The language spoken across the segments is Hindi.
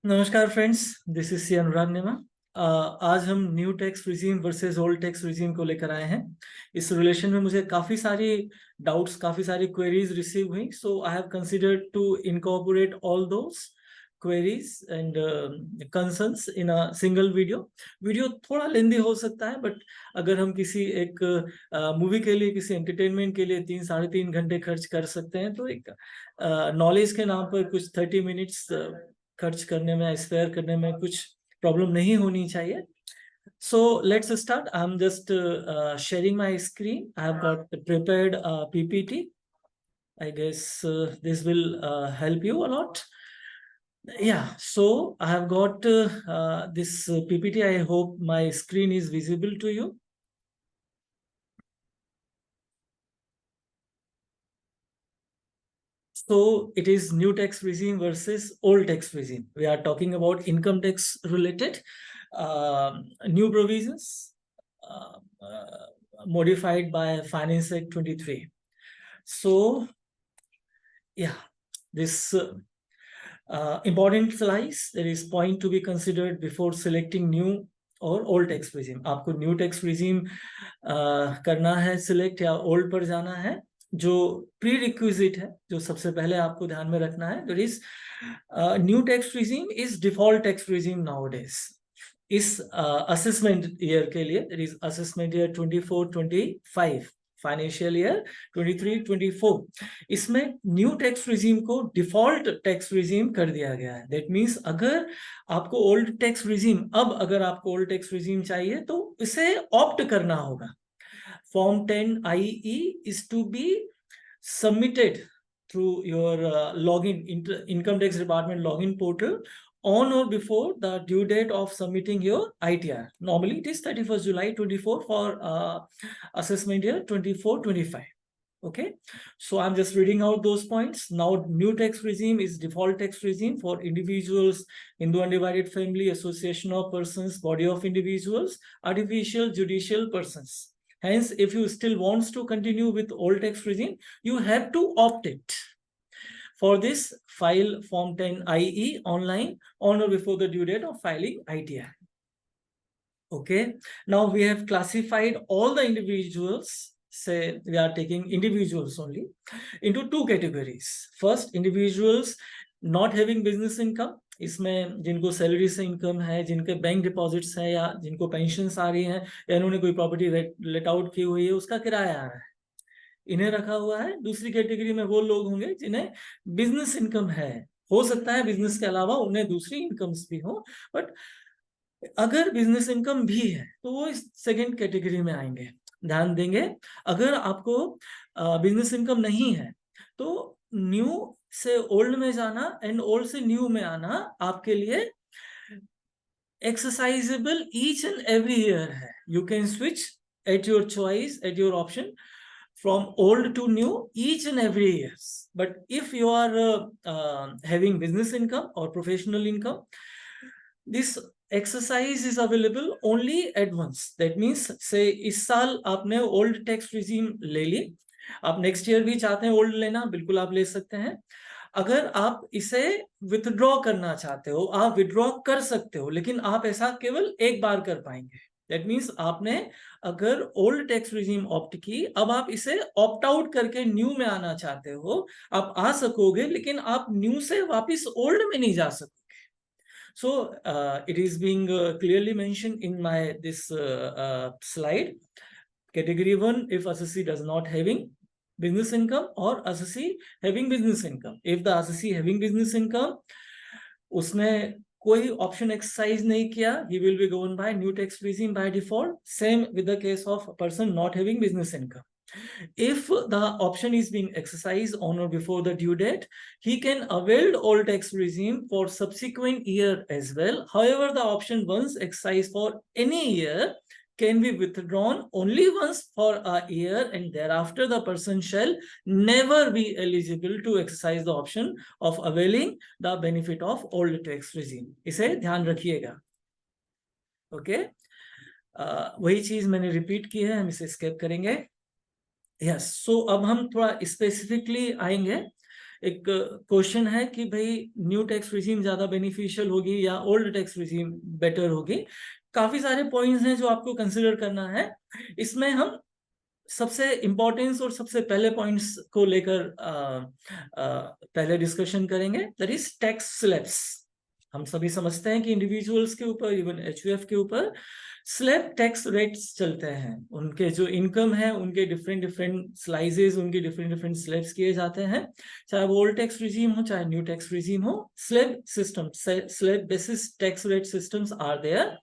नमस्कार फ्रेंड्स, दिस इज सी अनुराग नेमा। आज हम new tax regime versus old tax regime को लेकर आए हैं। इस रिलेशन में मुझे काफ़ी सारी डाउट्स, काफ़ी सारी क्वेरीज रिसीव हुई, so I have considered to incorporate all those queries and concerns in a single video. Video थोड़ा लेंदी हो सकता है, बट अगर हम किसी एक मूवी के लिए, किसी एंटरटेनमेंट के लिए 3 साढ़े 3 घंटे खर्च कर सकते हैं, तो एक नॉलेज के नाम पर कुछ 30 मिनट्स खर्च करने में, स्पेयर करने में कुछ प्रॉब्लम नहीं होनी चाहिए। So let's start. I'm just sharing my screen. I have got prepared a PPT. I guess this will help you a lot. Yeah, so I have got this PPT. I hope my screen is visible to you. So it is new tax regime versus old tax regime. We are talking about income tax related new provisions uh, uh, modified by Finance Act 23. So yeah, this important slides, there is point to be considered before selecting new और ओल्ड टैक्स रिजीम। आपको न्यू टैक्स रिजीम करना है सिलेक्ट, या ओल्ड पर जाना है। जो प्री रिक्विजिट है, जो सबसे पहले आपको ध्यान में रखना है, that is new tax regime is default tax regime nowadays. इस असेसमेंट ईयर के लिए, that is assessment year 24-25, financial year 23-24, इसमें न्यू टैक्स रिजीम को डिफॉल्ट टैक्स रिजीम कर दिया गया है। दैट मीन्स अगर आपको ओल्ड टैक्स रिजीम, अब अगर आपको ओल्ड टैक्स रिजीम चाहिए तो इसे ऑप्ट करना होगा। Form 10 IE is to be submitted through your login income tax department login portal on or before the due date of submitting your ITR. Normally it is 31st July 24 for assessment year 24-25. Okay, so I'm just reading out those points. Now new tax regime is default tax regime for individuals, Hindu undivided family, association of persons, body of individuals, artificial judicial persons. Hence, if you still wants to continue with old tax regime, you have to opt it. For this, file form 10 IE online on or before the due date of filing ITR. Okay, now we have classified all the individuals, say we are taking individuals only, into two categories. First, individuals not having business income, इसमें जिनको सैलरी से इनकम है, जिनके बैंक डिपॉजिट्स है, या जिनको पेंशन आ रही है, या इन्होंने कोई प्रॉपर्टी लेट आउट की हुई है, उसका किराया आ रहा है, इन्हें रखा हुआ है। दूसरी कैटेगरी में वो लोग होंगे जिन्हें बिजनेस इनकम है, हो सकता है बिजनेस के अलावा उन्हें दूसरी इनकम्स भी हो, बट अगर बिजनेस इनकम भी है तो वो इस सेकेंड कैटेगरी में आएंगे। ध्यान देंगे, अगर आपको बिजनेस इनकम नहीं है तो न्यू से ओल्ड में जाना एंड ओल्ड से न्यू में आना आपके लिए exercisable each and every year है। You can switch at your choice, at your option, from old to new each and every year. But if you are having business income or professional income, this exercise is available only at once. That means say इस साल आपने old tax regime ले ली, आप next year भी चाहते हैं old लेना, बिल्कुल आप ले सकते हैं। अगर आप इसे विथड्रॉ करना चाहते हो, आप विथड्रॉ कर सकते हो, लेकिन आप ऐसा केवल एक बार कर पाएंगे। दैट मीन्स आपने अगर ओल्ड टैक्स रिजीम ऑप्ट की, अब आप इसे ऑप्ट आउट करके न्यू में आना चाहते हो, आप आ सकोगे, लेकिन आप न्यू से वापस ओल्ड में नहीं जा सकोगे। So it is being clearly mentioned in my this slide. Category 1, if assessee does not having business income, or assessee having business income. If the assessee having business income, उसने कोई ऑप्शन एक्सरसाइज नहीं किया, he will be governed by new tax regime by default. Same with the case of a person not having business income. If the option is being exercised on or before the due date, he can avail old tax regime for subsequent year as well. However, the option once exercised for any year can be withdrawn only once for a year, and thereafter the person shall never be eligible to exercise the option of availing the benefit of old tax regime. इसे ध्यान रखिएगा। ओके, वही चीज मैंने रिपीट की है, हम इसे स्किप करेंगे। यस, सो अब हम थोड़ा स्पेसिफिकली आएंगे एक क्वेश्चन है कि भाई न्यू टैक्स रिजीम ज्यादा बेनिफिशियल होगी या ओल्ड टैक्स रिजीम बेटर होगी। काफी सारे पॉइंट्स हैं जो आपको कंसिडर करना है। इसमें हम सबसे इम्पोर्टेंस और सबसे पहले पॉइंट्स को लेकर पहले डिस्कशन करेंगे, दैट इज टैक्स स्लैब्स। हम सभी समझते हैं कि इंडिविजुअल्स के ऊपर, इवन एचयूएफ के ऊपर स्लैब टैक्स रेट्स चलते हैं। उनके जो इनकम है उनके डिफरेंट डिफरेंट स्लाइसेस, उनके डिफरेंट डिफरेंट स्लैब्स किए जाते हैं, चाहे वो ओल्ड टैक्स रिजीम हो चाहे न्यू टैक्स रिजीम हो। Slab system, slab basis tax rate systems are there.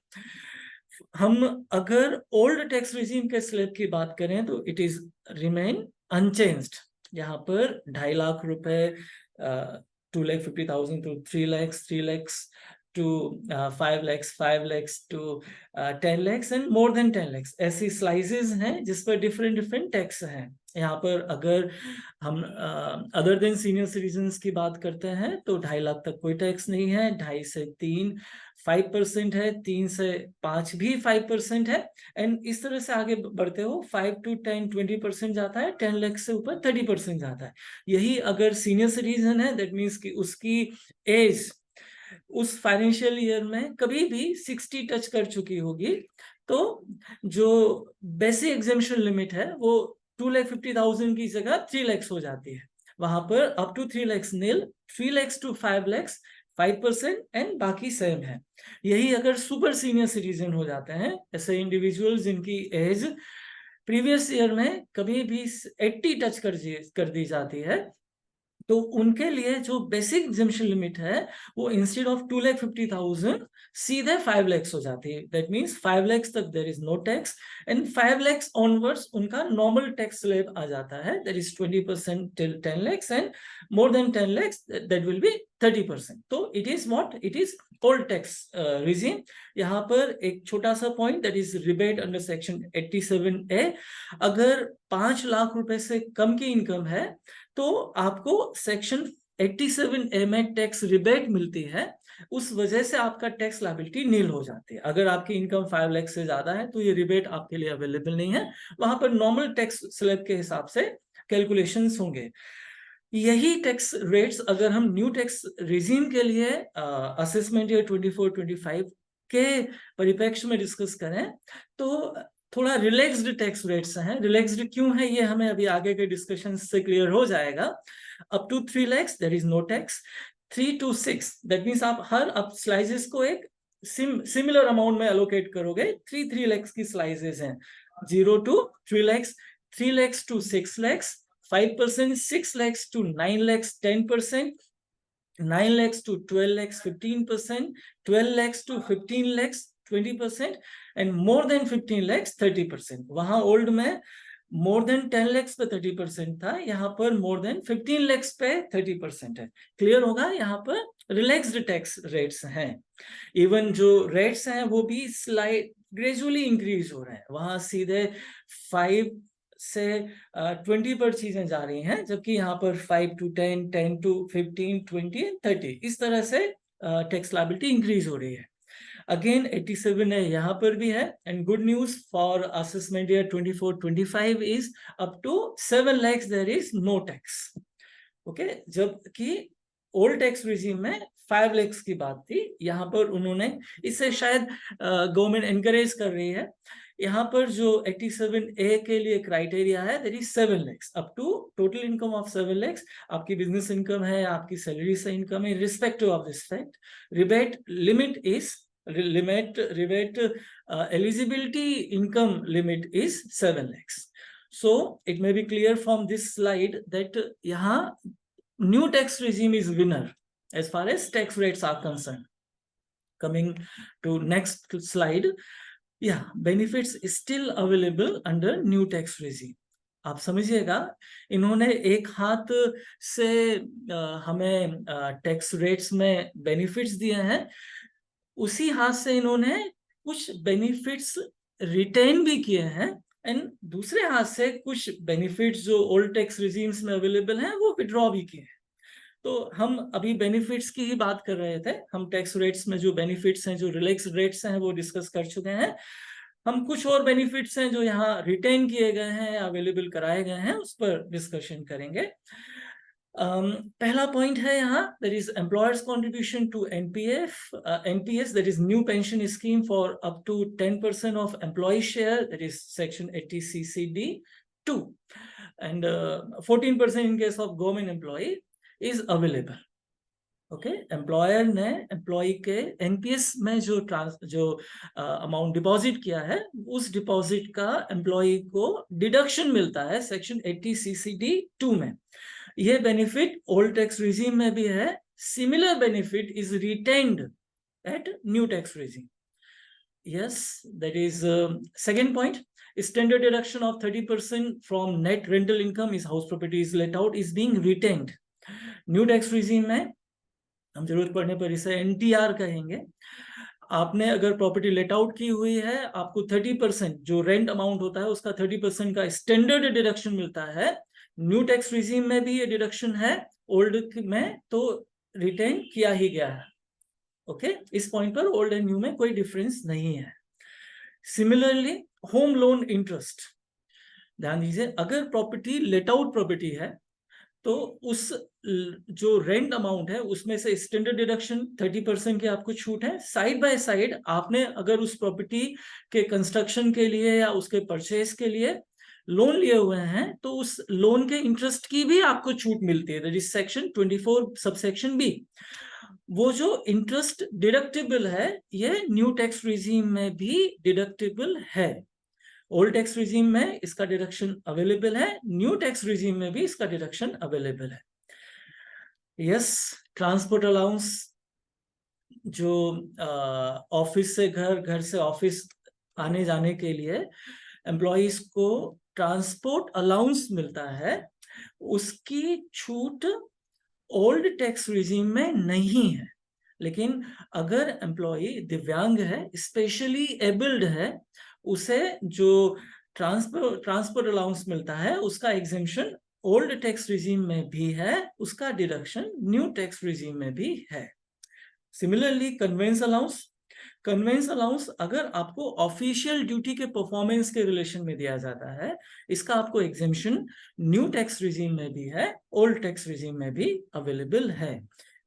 हम अगर ओल्ड टैक्स रिजीम के स्लैब की बात करें तो इट इज रिमेन अनचेंज्ड। यहाँ पर 2.5 लाख रुपए, 2,50,000 to 3 lakhs, 3 lakhs to 5 lakhs, 5 lakhs to 10 lakhs and more than 10 lakhs, ऐसी स्लाइसेस हैं जिस पर डिफरेंट डिफरेंट टैक्स हैं। यहाँ पर अगर हम अदर देन सीनियर सिटीजन्स की बात करते हैं तो 2.5 लाख तक कोई टैक्स नहीं है, 2.5 से 3 5% है, 3 से 5 भी 5% है, एंड इस तरह से आगे बढ़ते हो 5 to 10 20% जाता है, 10 लाख से ऊपर 30% जाता है। यही अगर सीनियर सिटीजन है, दैट मीन्स कि उसकी एज उस फाइनेंशियल ईयर में कभी भी 60 टच कर चुकी होगी, तो जो बेसिक एग्जेम्पशन लिमिट है वो 2,50,000 की जगह 3 lakhs हो जाती है। वहां पर up to 3 lakhs nil, 3 lakhs to 5 lakhs 5% and बाकी सेम है। यही अगर सुपर सीनियर सिटीजन हो जाते हैं, ऐसे इंडिविजुअल जिनकी एज प्रीवियस ईयर में कभी भी 80 टच कर दी जाती है, तो उनके लिए जो बेसिक एग्जेम्पशन लिमिट है वो इंस्टेड ऑफ 2,50,000 सीधे 5 lakhs हो जाती है। दैट मीन्स 5 lakhs तक there is no tax, and 5 lakhs onwards उनका नॉर्मल टैक्स स्लैब आ जाता है, that is 20% till 10 lakhs and more than 10 lakhs that will be 30%। तो it is what, it is old tax regime. यहाँ पर एक छोटा सा point, that is rebate under section 87A। अगर 5 लाख रुपए से कम की इनकम है तो आपको सेक्शन 87A में टैक्स रिबेट मिलती है, उस वजह से आपका टैक्स लायबिलिटी नील हो जाती है। अगर आपकी इनकम 5 लाख से ज्यादा है तो ये रिबेट आपके लिए अवेलेबल नहीं है, वहां पर नॉर्मल टैक्स स्लैब के हिसाब से कैलकुलेशंस होंगे। यही टैक्स रेट्स अगर हम न्यू टैक्स रिजीम के लिए असेसमेंट ईयर 24-25 के परिप्रेक्ष्य में डिस्कस करें तो थोड़ा रिलैक्स्ड टैक्स रेट्स हैं। रिलैक्स्ड क्यों है ये हमें अभी आगे के डिस्कशन से क्लियर हो जाएगा। Up to 3 lakhs there is no tax, 3 to 6 that means आप हर अप स्लाइसेस को एक सिमिलर अमाउंट में एलोकेट करोगे। 3 lakhs की स्लाइसेस हैं, 0 to 3 lakhs, 3 lakhs to 6 lakhs 5%, 6 lakhs to 9 lakhs 10%, 9 lakhs to 12 lakhs 15%, 12 lakhs to 15 lakhs 20%, and more then 15 lakhs 30%। वहां ओल्ड में मोर देन 10 lakhs पे 30% था, यहाँ पर मोर देन 15 lakhs पे 30% है। क्लियर होगा, यहाँ पर रिलैक्स्ड टैक्स रेट्स हैं। इवन जो रेट्स हैं वो भी स्लाइड ग्रेजुअली इंक्रीज हो रहे हैं, वहां सीधे 5 से 20 पर चीजें जा रही हैं, जबकि यहाँ पर 5 to 10, 10 to 15, 20 and 30 इस तरह से टैक्स लायबिलिटी इंक्रीज हो रही है। अगेन 87 है, यहाँ पर भी है, and good news for assessment year 24-25 is up to 7 lakhs there is no tax. Okay, जबकि ओल्ड टैक्स रिजीम में 5 lakhs की बात थी, यहाँ पर उन्होंने, इससे शायद गवर्नमेंट एनकरेज कर रही है। यहाँ पर जो 87A के लिए क्राइटेरिया है that is 7 lakhs up to total income of 7 lakhs। आपकी बिजनेस इनकम है, आपकी सैलरी से इनकम है, respective of this fact, rebate limit is rebate eligibility income limit is 7 lakhs. So it may be clear from this slide that यहाँ new tax regime is winner as far as tax rates are concerned. Coming to next slide, yeah, benefits is still available under new tax regime. आप समझिएगा, इन्होंने एक हाथ से हमें टैक्स रेट्स में बेनिफिट्स दिए हैं, उसी हाथ से इन्होंने कुछ बेनिफिट्स रिटेन भी किए हैं, एंड दूसरे हाथ से कुछ बेनिफिट्स जो ओल्ड टैक्स रिजीम्स में अवेलेबल हैं वो विड्रॉ भी किए हैं। तो हम अभी बेनिफिट्स की ही बात कर रहे थे, हम टैक्स रेट्स में जो बेनिफिट्स हैं, जो रिलैक्स रेट्स हैं वो डिस्कस कर चुके हैं। हम कुछ और बेनिफिट्स हैं जो यहाँ रिटेन किए गए हैं, अवेलेबल कराए गए हैं, उस पर डिस्कशन करेंगे। पहला पॉइंट है यहाँ, that is employer's contribution to NPS, that is new pension scheme for up to 10% of employee share, that is section 80 CCD 2, and 14% in case of government employee is available. Okay, employer ने एम्प्लॉय के एनपीएस में जो अमाउंट डिपॉजिट किया है, उस डिपॉजिट का एम्प्लॉय को डिडक्शन मिलता है सेक्शन 80 CCD 2 में। यह बेनिफिट ओल्ड टैक्स रिजीम में भी है। Similar benefit is retained at new tax regime. Yes, that is second point. Standard deduction of 30% from net rental income is house property is let out is being retained. New tax regime में हम जरूरत पड़ने पर इसे NTR कहेंगे। आपने अगर प्रॉपर्टी लेट आउट की हुई है, आपको 30% जो रेंट अमाउंट होता है उसका 30% का स्टैंडर्ड डिडक्शन मिलता है। न्यू टैक्स रिजीम में भी ये डिडक्शन है, ओल्ड में तो रिटेन किया ही गया है। ओके, इस पॉइंट पर ओल्ड एंड न्यू में कोई डिफरेंस नहीं है। सिमिलरली होम लोन इंटरेस्ट, ध्यान दीजिए, अगर प्रॉपर्टी लेट आउट प्रॉपर्टी है तो उस जो रेंट अमाउंट है उसमें से स्टैंडर्ड डिडक्शन 30% की आपको छूट है। साइड बाय साइड आपने अगर उस प्रॉपर्टी के कंस्ट्रक्शन के लिए या उसके परचेज के लिए लोन लिए हुए हैं तो उस लोन के इंटरेस्ट की भी आपको छूट मिलती है, that is section 24 subsection B. वो जो इंटरेस्ट डिडक्टेबल है, ये न्यू टैक्स रिजीम में भी डिडक्टेबल है। ओल्ड टैक्स रिजीम में इसका डिडक्शन अवेलेबल है, न्यू टैक्स रिजीम में भी इसका डिडक्शन अवेलेबल है। यस, ट्रांसपोर्ट अलाउंस, जो ऑफिस से घर, घर से ऑफिस आने जाने के लिए एम्प्लॉइज को ट्रांसपोर्ट अलाउंस मिलता है, उसकी छूट ओल्ड टैक्स रिजीम में नहीं है। लेकिन अगर एम्प्लॉय दिव्यांग है, स्पेशली एबल्ड है, उसे जो ट्रांसपोर्ट अलाउंस मिलता है उसका एग्जेम्पशन ओल्ड टैक्स रिजीम में भी है, उसका डिडक्शन न्यू टैक्स रिजीम में भी है। Similarly convince allowance, convince allowance अगर आपको ऑफिशियल ड्यूटी के परफॉर्मेंस के रिलेशन में दिया जाता है, इसका आपको एग्जेम्पशन न्यू टैक्स रिजीम में भी है, ओल्ड टैक्स रिजीम में भी अवेलेबल है।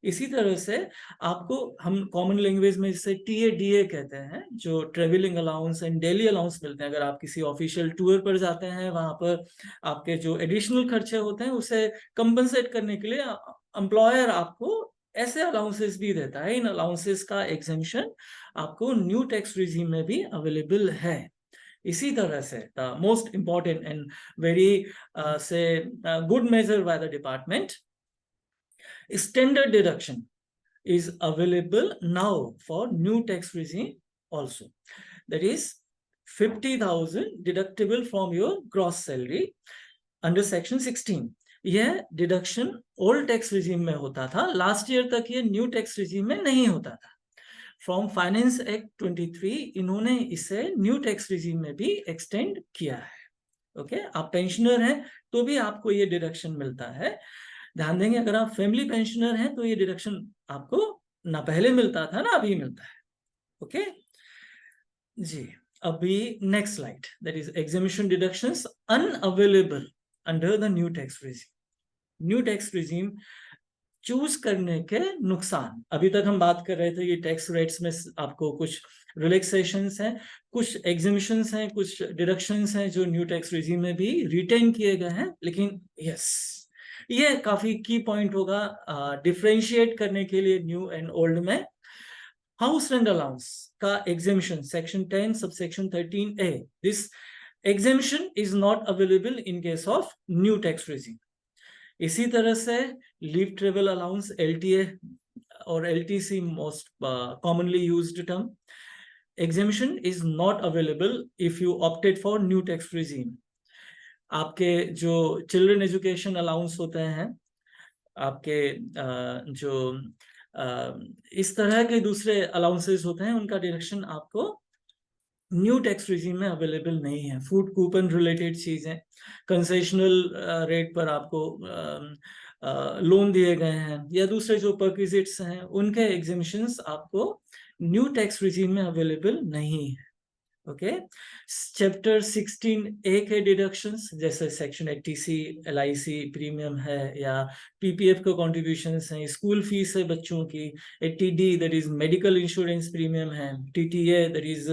इसी तरह से आपको, हम कॉमन लैंग्वेज में इसे TADA कहते हैं, जो travelling allowance and daily allowance मिलते हैं। अगर आप किसी ऑफिशियल टूर पर जाते हैं, वहां पर आपके जो एडिशनल खर्चे होते हैं उसे कंपनसेट करने के लिए एम्प्लॉयर आपको ऐसे अलाउंसेस भी देता है। इन अलाउंसेस का एग्जेम्पशन आपको न्यू टैक्स रिजीम में भी अवेलेबल है। इसी तरह से the most important and very से good major by the department, standard deduction is available now for new tax regime also, that is 50,000 deductible from your gross salary under section 16। यह डिडक्शन ओल्ड टैक्स रिजीम में होता था, लास्ट ईयर तक ये न्यू टैक्स रिजीम में नहीं होता था। फ्रॉम फाइनेंस एक्ट 23 इन्होंने इसे न्यू टैक्स रिजीम में भी एक्सटेंड किया है। ओके, आप पेंशनर हैं तो भी आपको ये डिडक्शन मिलता है। ध्यान देंगे, अगर आप फैमिली पेंशनर हैं तो ये डिडक्शन आपको ना पहले मिलता था ना अभी मिलता है। ओके जी, अभी next slide, that is exemption deductions unavailable under the new tax regime. New tax regime choose करने के नुकसान, अभी तक हम बात कर रहे थे ये टैक्स रेट्स में आपको कुछ रिलैक्सेशंस हैं, कुछ एग्जेम्पशंस हैं, कुछ डिडक्शंस हैं जो न्यू टैक्स रिजीम में भी रिटेन किए गए हैं। लेकिन यस, ये काफी की पॉइंट होगा डिफरेंशिएट करने के लिए न्यू एंड ओल्ड में। हाउस रेंट अलाउंस का exemption section 10 subsection 13A, this exemption is not available in case of new tax regime. इसी तरह से लीव ट्रेवल अलाउंस LTA और LTC, most commonly used term, exemption is not available if you opted for new tax regime. आपके जो चिल्ड्रन एजुकेशन अलाउंस होते हैं, आपके जो इस तरह के दूसरे अलाउंसेस होते हैं, उनका डिडक्शन आपको न्यू टैक्स रिजीम में अवेलेबल नहीं है। फूड कूपन रिलेटेड चीजें, कंसेशनल रेट पर आपको लोन दिए गए हैं या दूसरे जो परक्विजिट्स हैं, उनके एग्जेम्पशंस आपको न्यू टैक्स रिजीम में अवेलेबल नहीं है। ओके। चैप्टर 16A के डिडक्शंस जैसे सेक्शन 80C LIC प्रीमियम है या PPF के कॉन्ट्रीब्यूशंस हैं, स्कूल फीस है बच्चों की, 80D that is medical insurance premium है, TTA दैट इज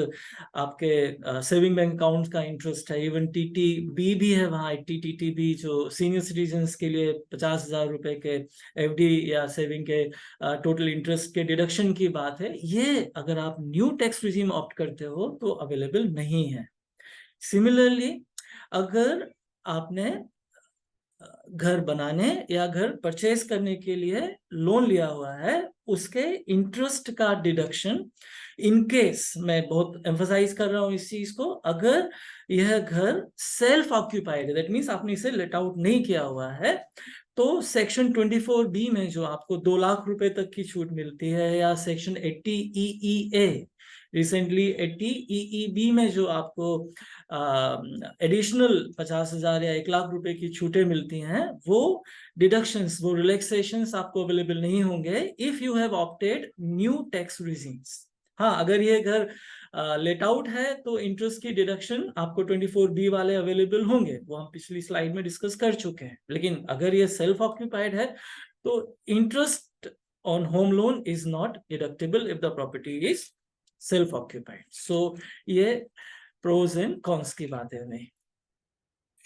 आपके सेविंग बैंक अकाउंट का इंटरेस्ट है, इवन TTB भी है वहाँ, 80TTB जो सीनियर सिटीजन्स के लिए 50,000 रुपए के FD या सेविंग के टोटल इंटरेस्ट के डिडक्शन की बात है। ये अगर आप न्यू टैक्स रिजीम ऑप्ट करते हो तो अवेलेबल नहीं है। सिमिलरली अगर आपने घर बनाने या घर परचेज करने के लिए लोन लिया हुआ है, उसके इंटरेस्ट का डिडक्शन इन केस, मैं बहुत एम्फसाइज कर रहा हूं इस चीज को, अगर यह घर सेल्फ ऑक्यूपाइड है, दैट मीन्स आपने इसे लेट आउट नहीं किया हुआ है, तो सेक्शन 24B में जो आपको 2 लाख रुपए तक की छूट मिलती है, या सेक्शन 80EEA रिसेंटली 80EEB में जो आपको एडिशनल 50,000 या 1 लाख रुपए की छूटें मिलती हैं, वो डिडक्शंस, वो रिलैक्सेशंस आपको अवेलेबल नहीं होंगे if you have opted new tax regimes. हाँ, अगर ये घर लेट आउट है तो इंटरेस्ट की डिडक्शन आपको 24B वाले अवेलेबल होंगे, वो हम पिछली स्लाइड में डिस्कस कर चुके हैं। लेकिन अगर ये सेल्फ ऑक्यूपाइड है तो interest on home loan is not deductible if the property is self occupied. So ये प्रोज एंड कॉन्स की बात है नहीं।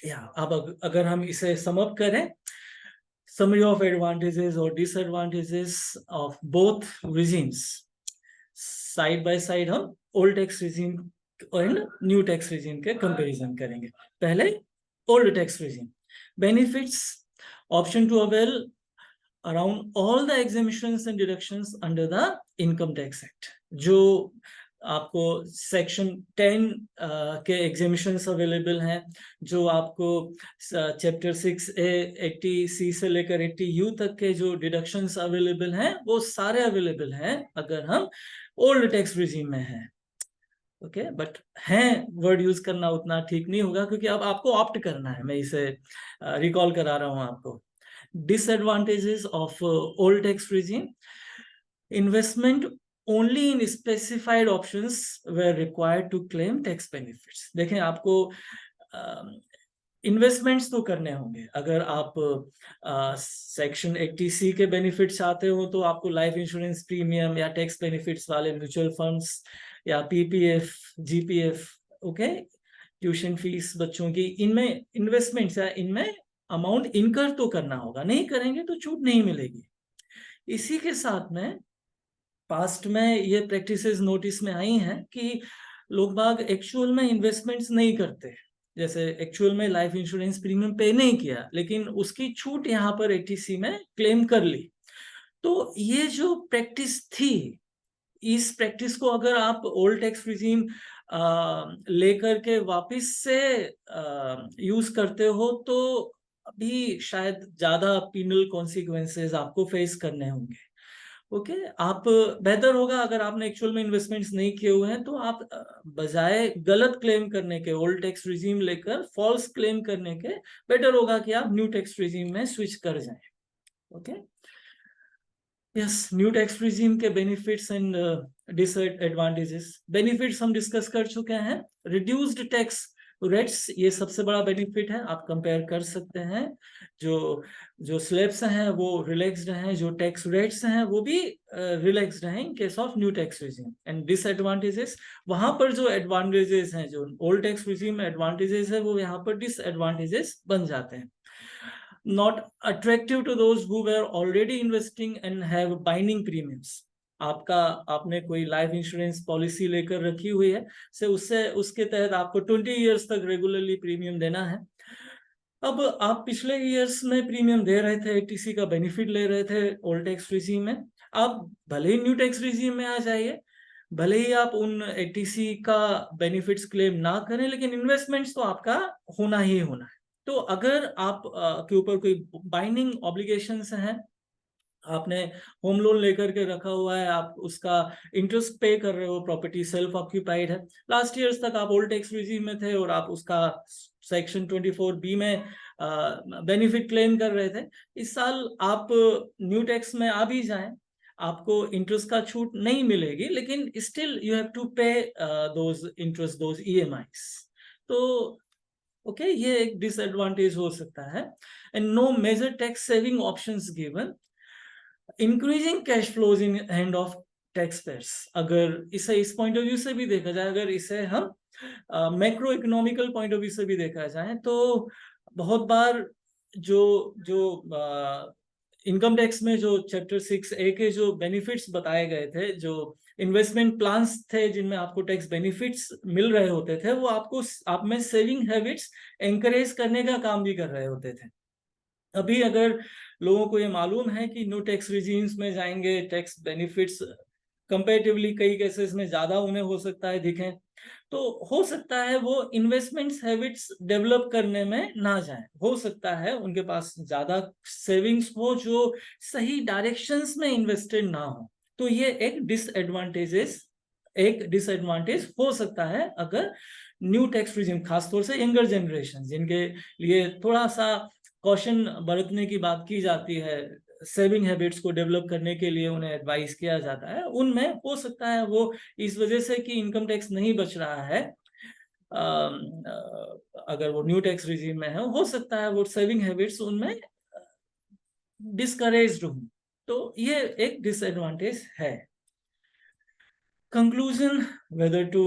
या अब अगर हम इसे सम अप करें, summary of advantages or disadvantages of both regimes, side by side हम ओल्ड टैक्स रिजीम और न्यू टैक्स रिजीम के कंपैरिजन करेंगे। पहले old tax regime benefits, option to avail around all the exemptions and deductions under the income tax act, जो आपको सेक्शन 10 के एग्जेम्पशंस अवेलेबल हैं, जो आपको चैप्टर 6A 80C से लेकर 80U तक के जो डिडक्शंस अवेलेबल हैं, वो सारे अवेलेबल हैं अगर हम ओल्ड टैक्स रिजीम में हैं। ओके, बट हैं वर्ड यूज करना उतना ठीक नहीं होगा क्योंकि अब आपको ऑप्ट करना है, मैं इसे रिकॉल करा रहा हूं आपको। Disadvantages of old tax regime: investment only in specified options were required to claim tax benefits। देखें, आपको इन्वेस्टमेंट्स तो करने होंगे। अगर आप सेक्शन 80C के बेनिफिट्स चाहते हो तो आपको लाइफ इंश्योरेंस प्रीमियम या टैक्स बेनिफिट्स वाले म्यूचुअल फंड्स या PPF GPF, okay, tuition fees बच्चों की, इनमें इन्वेस्टमेंट्स या इनमें अमाउंट इनकर तो करना होगा, नहीं करेंगे तो छूट नहीं मिलेगी। इसी के साथ में पास्ट में ये प्रैक्टिसेस नोटिस में आई हैं कि लोग बाग एक्चुअल में इन्वेस्टमेंट्स नहीं करते, जैसे एक्चुअल में लाइफ इंश्योरेंस प्रीमियम पे नहीं किया लेकिन उसकी छूट यहाँ पर 80C में क्लेम कर ली। तो ये जो प्रैक्टिस थी, इस प्रैक्टिस को अगर आप ओल्ड टैक्स रिजीम लेकर के वापस से यूज करते हो तो अभी शायद ज्यादा पीनल कॉन्सिक्वेंसेस आपको फेस करने होंगे। ओके, आप बेहतर होगा अगर आपने एक्चुअल में इन्वेस्टमेंट्स नहीं किए हुए हैं तो आप बजाय गलत क्लेम करने के, ओल्ड टैक्स रिजीम लेकर फॉल्स क्लेम करने के, बेटर होगा कि आप न्यू टैक्स रिजीम में स्विच कर जाएं। Okay, yes, new tax regime के बेनिफिट्स एंड डिसएडवांटेजेस। बेनिफिट्स हम डिस्कस कर चुके हैं। रिड्यूस्ड टैक्स रेट्स, ये सबसे बड़ा बेनिफिट है, आप कंपेयर कर सकते हैं। जो स्लैब्स हैं वो रिलैक्स्ड हैं, जो टैक्स रेट्स हैं वो भी रिलैक्स्ड हैं in case of new tax regime. And disadvantages, वहां पर जो एडवांटेजेस हैं, जो ओल्ड टैक्स रिजीम में एडवांटेजेस है, वो यहाँ पर डिसएडवांटेजेस बन जाते हैं। Not attractive to those who were already investing and have binding premiums। आपने कोई लाइफ इंश्योरेंस पॉलिसी लेकर रखी हुई है, से उसके तहत आपको 20 इयर्स तक रेगुलरली प्रीमियम देना है। अब आप पिछले इयर्स में प्रीमियम दे रहे थे, 80C का बेनिफिट ले रहे थे ओल्ड टैक्स रिजीम में, आप भले ही न्यू टैक्स रिजीम में आ जाइए, भले ही आप उन 80C का बेनिफिट्स क्लेम ना करें, लेकिन इन्वेस्टमेंट्स तो आपका होना ही होना है। तो अगर आप के ऊपर कोई बाइंडिंग ऑब्लिगेशंस हैं, आपने होम लोन लेकर के रखा हुआ है, आप उसका इंटरेस्ट पे कर रहे हो, प्रॉपर्टी सेल्फ ऑक्यूपाइड है, लास्ट ईयर्स तक आप ओल्ड टैक्स रिजीम में थे और आप उसका सेक्शन 24B में बेनिफिट क्लेम कर रहे थे, इस साल आप न्यू टैक्स में आ भी जाएं, आपको इंटरेस्ट का छूट नहीं मिलेगी, लेकिन still you have to pay those interest, those EMIs। तो ओके, ये एक डिसएडवांटेज हो सकता है। And no major tax saving options given, increasing cash flows in hand of tax payers. अगर इसे इस पॉइंट ऑफ व्यू से भी देखा जाए, अगर इसे हम macro economical point of view से भी देखा जाए, तो बहुत बार जो जो इनकम टैक्स में जो चैप्टर 6A के जो बेनिफिट्स बताए गए थे, जो इन्वेस्टमेंट प्लान्स थे जिनमें आपको टैक्स बेनिफिट्स मिल रहे होते थे, वो आपको आप में सेविंग हैबिट्स एंकरेज करने का काम भी कर रहे होते थे। अभी अगर लोगों को ये मालूम है कि न्यू टैक्स रिजीम्स में जाएंगे, टैक्स बेनिफिट्स कंपैरेटिवली कई केसेस में ज्यादा उन्हें हो सकता है दिखें, तो हो सकता है वो इन्वेस्टमेंट्स हैबिट्स डेवलप करने में ना जाए। हो सकता है उनके पास ज्यादा सेविंग्स हो जो सही डायरेक्शंस में इन्वेस्टेड ना हो। तो ये एक डिसएडवांटेज हो सकता है अगर न्यू टैक्स रिजीम, खासतौर से यंगर जनरेशन जिनके लिए थोड़ा सा कॉशन बरतने की बात की जाती है, सेविंग हैबिट्स को डेवलप करने के लिए उन्हें एडवाइस किया जाता है, उनमें हो सकता है वो इस वजह से कि इनकम टैक्स नहीं बच रहा है, अगर वो न्यू टैक्स रिजीम में है, हो सकता है वो सेविंग हैबिट्स उनमें डिस्करेज्ड हो। तो ये एक डिसएडवांटेज है। Conclusion, whether to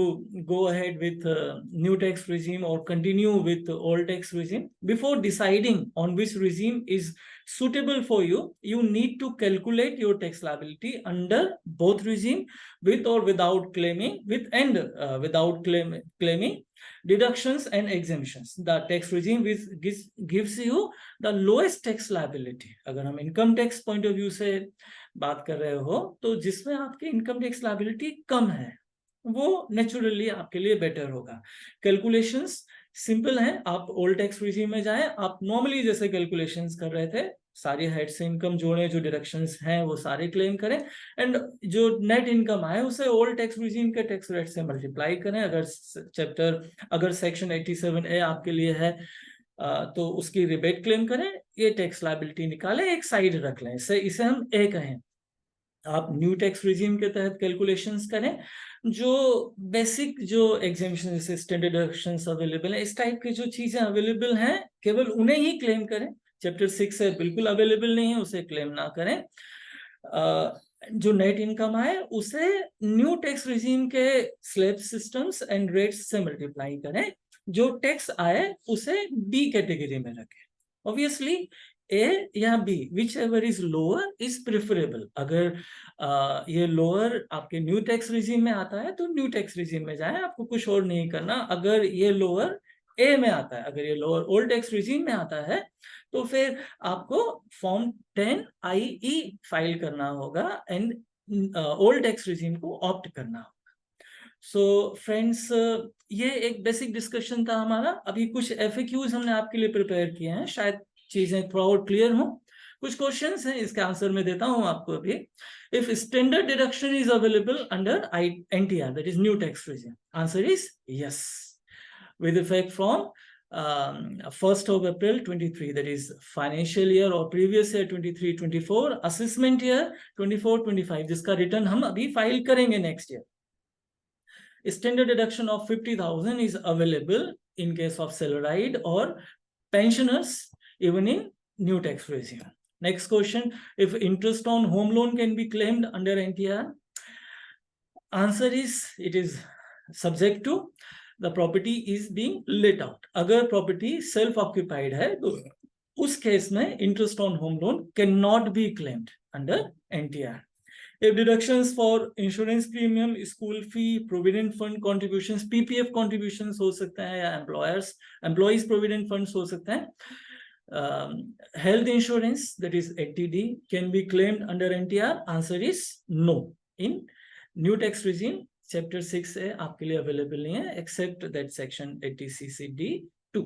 go ahead with new tax regime or continue with the old tax regime. Before deciding on which regime is suitable for you, you need to calculate your tax liability under both regime, with or without claiming, without claiming deductions and exemptions. The tax regime gives you the lowest tax liability. अगर हम income tax point of view से बात कर रहे हो, तो जिसमें आपकी इनकम टैक्स लायबिलिटी कम है, वो नेचुरली आपके लिए बेटर होगा। कैलकुलेशंस सिंपल हैं, आप ओल्ड टैक्स रिजीम में जाएं, आप नॉर्मली जैसे कैलकुलेशंस कर रहे थे, सारी हेड से इनकम जोड़ें, जो डिडक्शंस हैं वो सारे क्लेम करें, एंड जो नेट इनकम आए उसे ओल्ड टैक्स रिजीम के टैक्स रेट से मल्टीप्लाई करें। अगर सेक्शन 87A आपके लिए है तो उसकी रिबेट क्लेम करें, ये टैक्स लायबिलिटी निकालें, एक साइड रख लें, इसे हम ए कहें। आप न्यू टैक्स रिजीम के तहत कैलकुलेशंस करें, जो बेसिक जो एग्जेम्पशन जैसे स्टैंडर्ड डिडक्शंस अवेलेबल है, इस टाइप की जो चीजें अवेलेबल हैं, केवल उन्हें ही क्लेम करें। चैप्टर 6 से बिल्कुल अवेलेबल नहीं है, उसे क्लेम ना करें। जो नेट इनकम आए उसे न्यू टैक्स रिजीम के स्लैब सिस्टम्स एंड रेट्स से मल्टीप्लाई करें। जो टैक्स आए उसे बी कैटेगरी में रखें। ऑब्वियसली ए या B, whichever is lower is preferable. अगर ये लोअर आपके न्यू टैक्स रिजीम में आता है तो न्यू टैक्स रिजीम में जाए, आपको कुछ और नहीं करना। अगर ये लोअर ए में आता है, अगर ये लोअर ओल्ड टैक्स रिजीम में आता है, तो फिर आपको फॉर्म 10IE फाइल करना होगा एंड ओल्ड टैक्स रिजीम को ऑप्ट करना होगा। सो फ्रेंड्स, ये एक बेसिक डिस्कशन था हमारा। अभी कुछ FAQs हमने आपके लिए प्रिपेयर किए हैं, शायद चीजें थोड़ा और क्लियर हो। कुछ क्वेश्चंस हैं, इसके आंसर मैं देता हूं आपको अभी। If standard deduction is available under NTR, that is new tax regime, answer is yes, with effect from 1st of April 23, that is financial year or previous year 23-24, assessment year 24-25, जिसका रिटर्न हम अभी फाइल करेंगे next year. Standard deduction of 50,000 is available in case of salaried or pensioners, even in new tax regime. Next question, if interest on home loan can be claimed under NTR, answer is it is subject to the property is being let out. अगर property self occupied है तो उस केस में interest on home loan cannot be claimed under NTR. If deductions for insurance premium, school fee, provident fund contributions, PPF contributions हो सकते हैं, या employees provident funds हो सकते हैं। Health insurance, that is 80D, can be claimed under NTR. Answer is no. In new tax regime, chapter 6 है आपके लिए available नहीं है, except that section 80CCD2.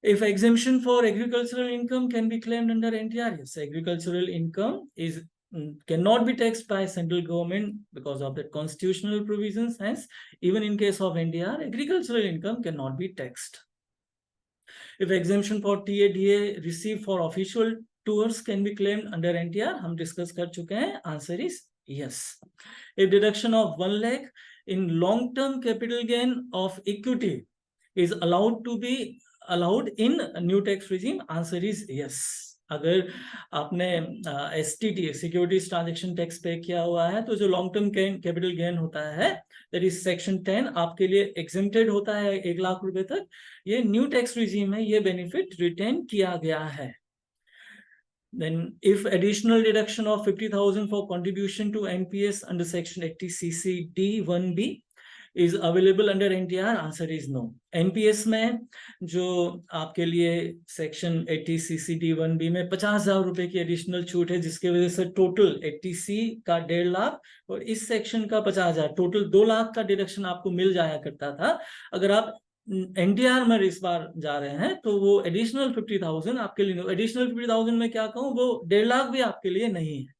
If exemption for agricultural income can be claimed under NTR, yes, agricultural income cannot be taxed by central government because of the constitutional provisions. Hence, even in case of NTR, agricultural income cannot be taxed. If exemption for TADA received for official tours can be claimed under NTR? हम डिस्कस कर चुके हैं. Answer is yes. If deduction of 1 lakh in long-term capital gain of equity is allowed to be allowed in new tax regime, answer is yes. अगर आपने STT सिक्योरिटीज ट्रांजैक्शन टैक्स पे किया हुआ है तो जो लॉन्ग टर्म कैपिटल गेन होता है दैट इज सेक्शन 10 आपके लिए एग्जेम्प्टेड होता है 1 लाख रुपए तक. ये न्यू टैक्स रिजीम है, ये बेनिफिट रिटेन किया गया है. Then if additional deduction of 50,000 for contribution to NPS under section 80 CCD 1B is available under NTR, answer is no. NPS में जो आपके लिए सेक्शन 80 CCD 1B में 50,000 रुपए की एडिशनल छूट है जिसके वजह से टोटल 80C का 1.5 लाख और इस सेक्शन का 50,000 टोटल 2 लाख का डिडक्शन आपको मिल जाया करता था. अगर आप NTR में इस बार जा रहे हैं तो वो एडिशनल 50,000 आपके लिए, एडिशनल 50,000 में क्या कहूँ, वो 1.5 लाख भी आपके लिए नहीं है.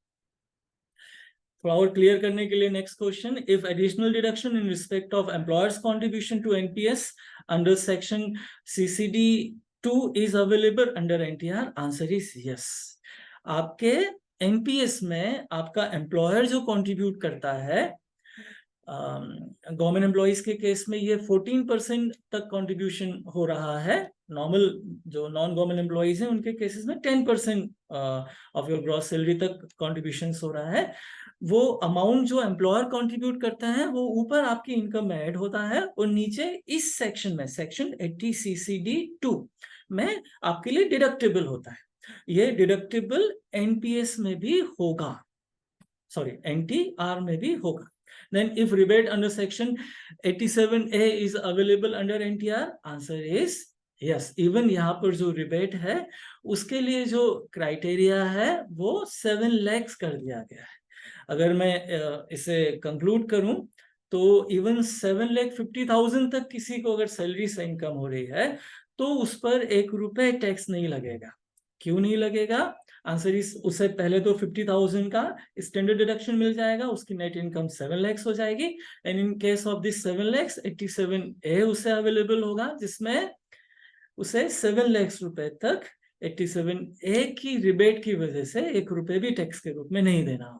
थोड़ा और क्लियर करने के लिए next question, if additional deduction in respect of employer's contribution to NPS under section CCD 2 is available under NTR, answer is yes. आपके NPS में आपका एम्प्लॉयर जो कंट्रीब्यूट करता है, गवर्नमेंट एम्प्लॉइज के केस में ये 14% तक कंट्रीब्यूशन हो रहा है. नॉर्मल जो नॉन गवर्नमेंट एम्प्लॉइज हैं उनके केसेस में 10% ऑफ योर ग्रॉस सैलरी तक कंट्रीब्यूशन हो रहा है. वो अमाउंट जो एम्प्लॉयर कंट्रीब्यूट करते हैं वो ऊपर आपकी इनकम में ऐड होता है और नीचे इस सेक्शन में सेक्शन 80 CCD 2 में आपके लिए डिडक्टेबल होता है. ये डिडक्टेबल NPS में भी होगा, सॉरी NTR में भी होगा. Then if rebate under section 87A is available under NTR, answer is yes. Even यहाँ पर जो rebate है उसके लिए जो क्राइटेरिया है वो 7 lakhs कर दिया गया है. अगर मैं इसे कंक्लूड करूं तो इवन 7,50,000 तक किसी को अगर सैलरी से इनकम हो रही है तो उस पर 1 रुपए टैक्स नहीं लगेगा. क्यों नहीं लगेगा? आंसर इस उससे पहले तो 50,000 का स्टैंडर्ड डिडक्शन मिल जाएगा, उसकी नेट इनकम 7 lakhs हो जाएगी. And in case of this 7 lakhs 87A उसे अवेलेबल होगा जिसमें उसे 7 lakhs रुपए तक 87A की रिबेट की वजह से 1 रुपए भी टैक्स के रूप में नहीं देना होगा.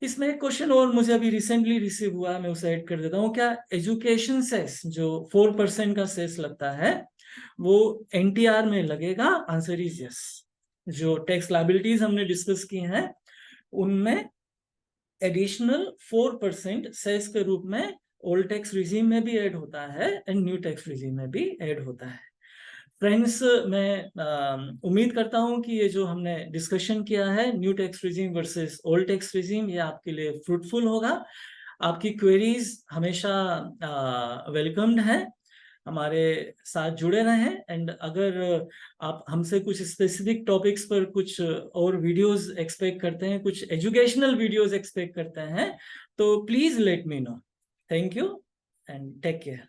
इसमें एक क्वेश्चन और मुझे अभी रिसेंटली रिसीव हुआ है, मैं उसे ऐड कर देता हूँ. क्या एजुकेशन सेस जो 4% का सेस लगता है वो NTR में लगेगा? Answer is yes. जो टैक्स लायबिलिटीज हमने डिस्कस की हैं उनमें एडिशनल 4% सेस के रूप में ओल्ड टैक्स रिजीम में भी ऐड होता है एंड न्यू टैक्स रिजीम में भी ऐड होता है. फ्रेंड्स, मैं उम्मीद करता हूं कि ये जो हमने डिस्कशन किया है new tax regime versus old tax regime, ये आपके लिए फ्रूटफुल होगा. आपकी क्वेरीज हमेशा वेलकम्ड है. हमारे साथ जुड़े रहें एंड अगर आप हमसे कुछ स्पेसिफिक टॉपिक्स पर कुछ और वीडियोस एक्सपेक्ट करते हैं, कुछ एजुकेशनल वीडियोस एक्सपेक्ट करते हैं तो please let me know. Thank you and take care.